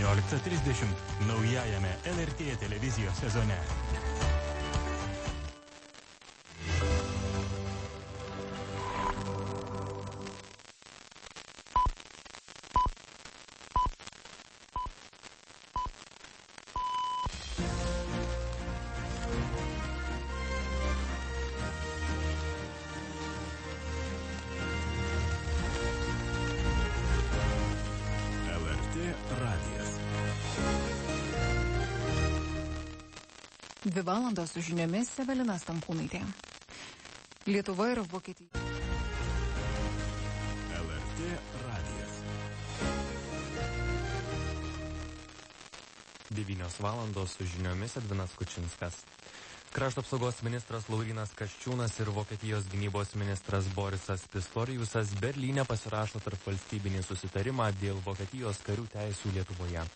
14:30 naujajame LRT televizijos sezone. Dvi valandos su žiniomis Evelina Stankūnaitė. Lietuva ir Vokietija. LRT radijas. 9 valandos su žiniomis Edvinas Kučinskas. Krašto apsaugos ministras Laurynas Kasčiūnas ir Vokietijos gynybos ministras Borisas Pistoriusas Berlyne pasirašo tarpvalstybinį susitarimą dėl Vokietijos karių teisių Lietuvoje.